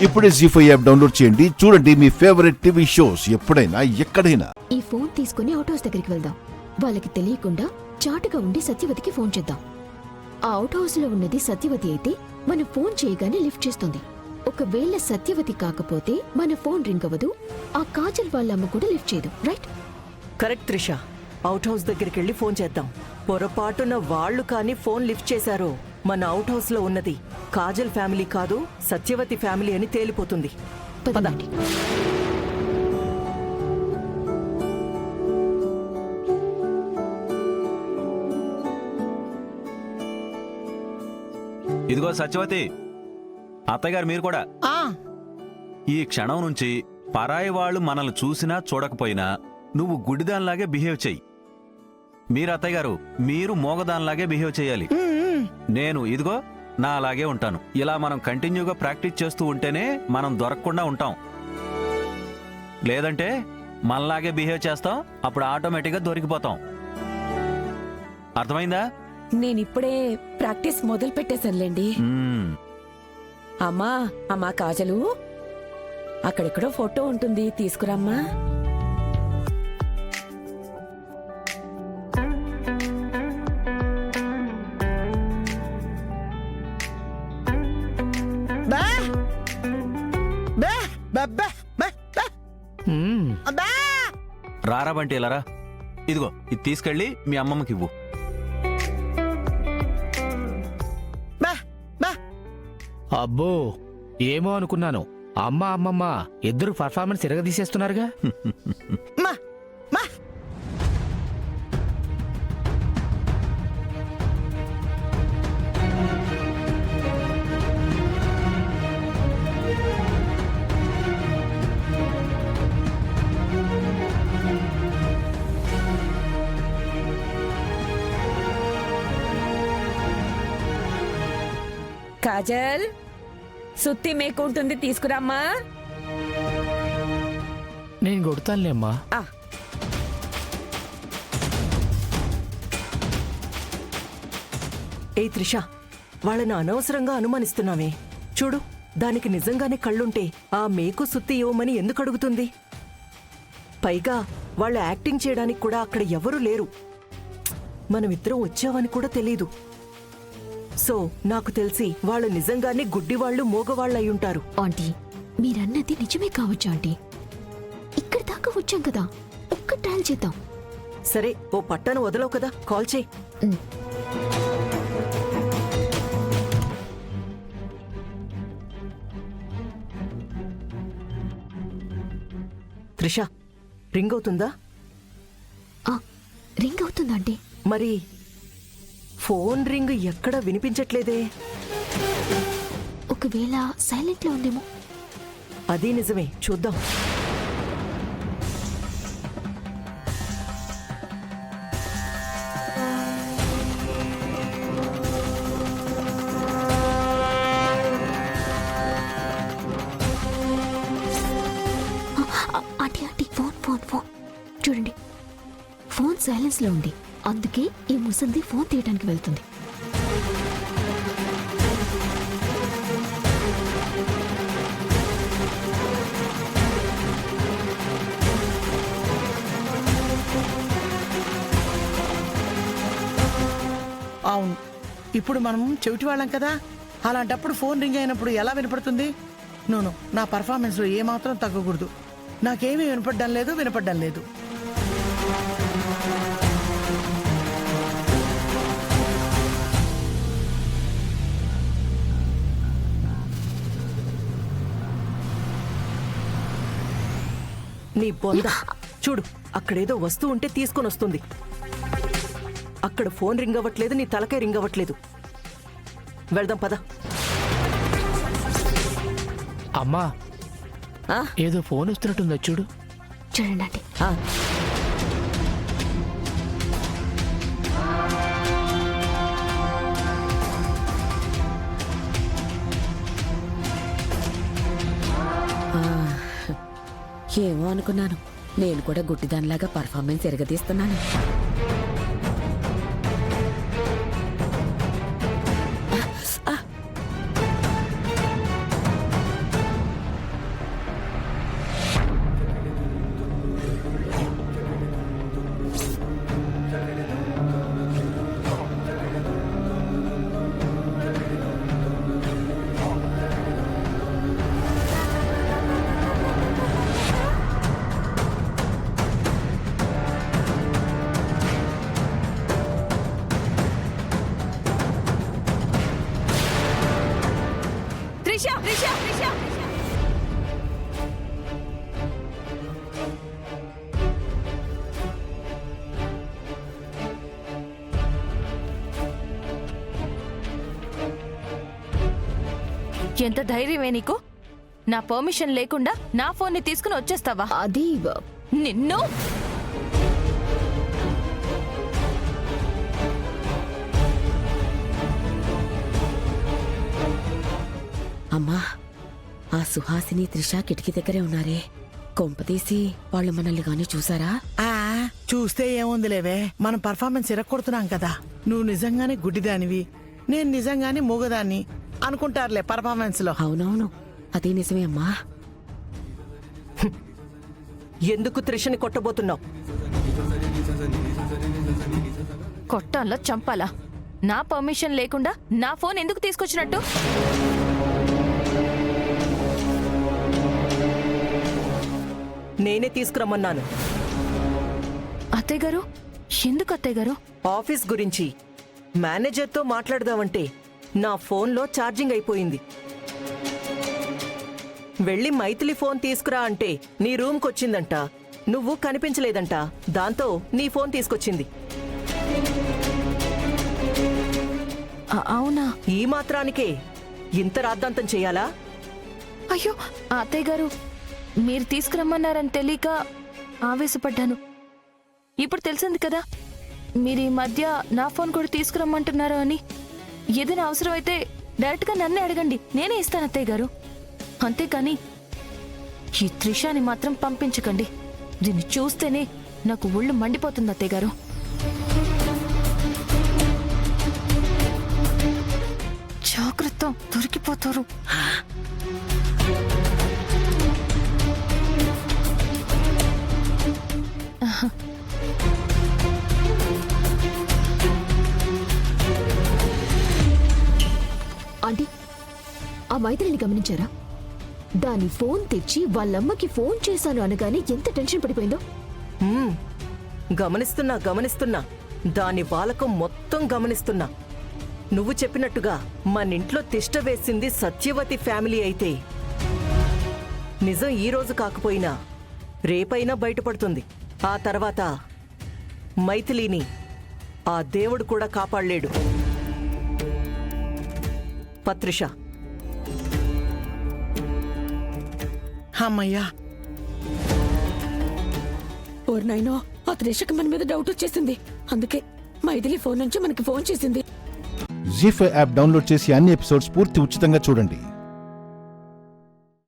ఇప్పుడే జీ5 app download చేయండి. చూడండి మీ ఫేవరెట్ టీవీ షోస్ ఎప్పుడైనా ఎక్కడైనా. ఈ ఫోన్ తీసుకుని అవుట్ హౌస్ దగ్గరికి వెళ్దాం. వాళ్ళకి తెలియకుండా చాటుగా ఉండి సత్యవతికి ఫోన్ చేద్దాం. ఆ అవుట్ హౌస్ లో ఉన్నది సత్యవతి అయితే మనం ఫోన్ చేయగానే లిఫ్ట్ చేస్తుంది. ఒకవేళ సత్యవతి కాకపోతే మన ఫోన్ రింగ్ అవ్వదు. ఆ కాజల్ వాళ్ళ అమ్మ కూడా లిఫ్ట్ చేయదు. Right? Correct Trisha. Out house దగ్గరికి వెళ్ళి ఫోన్ చేద్దాం. పొరపాటున వాళ్ళు కానీ ఫోన్ లిఫ్ట్ చేశారో మన అవుట్ హౌస్ లో ఉన్నది కాజల్ ఫ్యామిలీ కాదు, సత్యవతి ఫ్యామిలీ అని తేలిపోతుంది. పదండి. ఇదిగో సత్యవతి, అత్తయ్య గారు మీరు కూడా. ఈ క్షణం నుంచి పరాయి వాళ్ళు మనల్ని చూసినా చూడకపోయినా నువ్వు గుడిదానిలాగే బిహేవ్ చెయ్యి. మీరు అత్తయ్య గారు, మీరు మోగదానిలాగే బిహేవ్ చెయ్యాలి. నేను ఇదిగో నా అలాగే ఉంటాను. ఇలా మనం కంటిన్యూగా ప్రాక్టీస్ చేస్తూ ఉంటేనే మనం దొరకకుండా ఉంటాం. లేదంటే మనలాగే బిహేవ్ చేస్తాం, అప్పుడు ఆటోమేటిక్గా దొరికిపోతాం. అర్థమైందా? నేనిప్పుడే ప్రాక్టీస్ మొదలు పెట్టేశానులేండి. అమ్మా కాజలు, అక్కడెక్కడో ఫోటో ఉంటుంది, తీసుకురమ్మా. రారా బంటి, ఇలా రా. ఇదిగో ఇది తీసుకెళ్ళి మీ అమ్మమ్మకి ఇవ్వు. అబ్బో, ఏమో అనుకున్నాను. అమ్మమ్మ ఇద్దరు పర్ఫార్మెన్స్ ఇరగదీసేస్తున్నారుగా. కాజల్, సుత్తి మేకుంటుంది, తీసుకురామ్మా. నేను కొడతానులేమ్మా. ఏ త్రిష, వాళ్ళను అనవసరంగా అనుమానిస్తున్నామే. చూడు, దానికి నిజంగానే కళ్ళుంటే ఆ మేకు సుత్తి ఇవ్వమని ఎందుకు అడుగుతుంది? పైగా వాళ్ళు యాక్టింగ్ చేయడానికి కూడా అక్కడ ఎవరూ లేరు. మనమిద్దరం వచ్చావని కూడా తెలీదు. సో నాకు తెలిసి వాళ్ళు నిజంగానే గుడ్డివాళ్లు, మోగవాళ్ళు అయ్యుంటారు. ఆంటీ, మీరన్నది నిజమే కావచ్చు ఆంటీ. ఇక్కడ దాకా వచ్చాం కదా, ఒక్క ట్రయల్ చేద్దాం. సరే, ఓ పట్టాను వదలవు కదా, కాల్ చేయి. త్రిష, రింగ్ అవుతుందా? రింగ్ అవుతుందండి. మరి ఫోన్ రింగ్ ఎక్కడ వినిపించట్లేదే. ఒకవేళ సైలెంట్ లో ఉందేమో. అది నిజమే, చూద్దాం. ఆంటీ, ఫోన్ ఫోన్ ఫోన్ చూడండి. ఫోన్ సైలెన్స్ లో ఉంది, అందుకే ఈ ముసల్ది ఫోన్ తీయడానికి వెళ్తుంది. అవును, ఇప్పుడు మనం చెవిటి వాళ్ళం కదా, అలాంటప్పుడు ఫోన్ రింగ్ అయినప్పుడు ఎలా వినపడుతుంది? నోను, నా పర్ఫార్మెన్స్లో ఏమాత్రం తగ్గకూడదు. నాకేమీ వినపడ్డం లేదు. నీ బొంద చూడు, అక్కడేదో వస్తువు ఉంటే తీసుకొని వస్తుంది. అక్కడ ఫోన్ రింగ్ అవ్వట్లేదు, నీ తలకే రింగ్ అవ్వట్లేదు. వెళ్దాం పద. అమ్మా, ఏదో ఫోన్ వస్తున్నట్టుందా చూడు. చూడండి ఆంటీ. ఏమో అనుకున్నాను. నేను కూడా గుడ్డిదానిలాగా పర్ఫార్మెన్స్ ఎరగదీస్తున్నాను. ఎంత ధైర్యమే నీకు? నా పర్మిషన్ లేకుండా నా ఫోన్ ని తీసుకుని వచ్చేస్తావా? అది నిన్ను అమ్మా, ఆ సుహాసిని త్రిష కిటికీ దగ్గరే ఉన్నారే. కొంపతీసి వాళ్ళు మనల్ని గాని చూసారా? ఆ చూస్తే ఏముందిలేవే, మనం పర్ఫార్మెన్స్ ఇరక్కొడుతున్నాం కదా. నువ్వు నిజంగానే గుడ్డిదానివి, నేను నిజంగానే మూగదాన్ని అనుకుంటారులే పర్ఫార్మెన్స్ లో. అవునవును, అదే నిజమే అమ్మా. ఎందుకు త్రిషని కొట్టబోతున్నావు? కొట్టాలా చంపాలా? నా పర్మిషన్ లేకుండా నా ఫోన్ ఎందుకు తీసుకొచ్చినట్టు? నేనే తీసుకురమ్మన్నాను. అత్తయ్య గారు, ఎందుకు అత్తయ్య గారు? ఆఫీస్ గురించి మేనేజర్తో మాట్లాడదామంటే నా ఫోన్లో ఛార్జింగ్ అయిపోయింది. వెళ్ళి మైథిలి ఫోన్ తీసుకురా అంటే నీ రూమ్కొచ్చిందంట, నువ్వు కనిపించలేదంట. దాంతో నీ ఫోన్ తీసుకొచ్చింది. అవునా? ఈ మాత్రానికే ఇంత రాద్ధాంతం చెయ్యాలా? అయ్యో అత్తయ్య గారు, మీరు తీసుకురమ్మన్నారని తెలియక ఆవేశపడ్డాను. ఇప్పుడు తెలిసింది కదా మీరు ఈ మధ్య నా ఫోన్ కూడా తీసుకురమ్మంటున్నారు అని. ఏదైనా అవసరం అయితే డైరెక్ట్గా నన్నే అడగండి, నేనే ఇస్తాను అత్తయ్య గారు. అంతేకాని ఈ త్రిషాని మాత్రం పంపించకండి. దీన్ని చూస్తేనే నాకు ఒళ్ళు మండిపోతుంది అత్తయ్య గారు. జాగ్రత్త, దొరికిపోతారు. ఆంటీ, ఆ మైత్రిని గమనించారా? దాని ఫోన్ తెచ్చి వాళ్ళమ్మకి ఫోన్ చేశాను అనగానే ఎంత టెన్షన్ పడిపోయిందో. గమనిస్తున్నా. దాని వాలకం మొత్తం గమనిస్తున్నా. నువ్వు చెప్పినట్టుగా మనింట్లో తిష్ట వేసింది సత్యవతి ఫ్యామిలీ అయితే నిజం ఈ రోజు కాకపోయినా రేపైనా బయటపడుతుంది. ఆ తర్వాత మైథిలిని ఆ దేవుడు కూడా కాపాడలేడు. పత్రిష, అమ్మయ్యా. ఓర్నైనో, ఆ త్రిషకి మన మీద డౌట్ వచ్చేసింది. అందుకే మైథిలి ఫోన్ నుంచి మనకి ఫోన్ చేసింది. జీ5 యాప్ డౌన్లోడ్ చేసి అన్ని ఎపిసోడ్స్ పూర్తి ఉచితంగా చూడండి.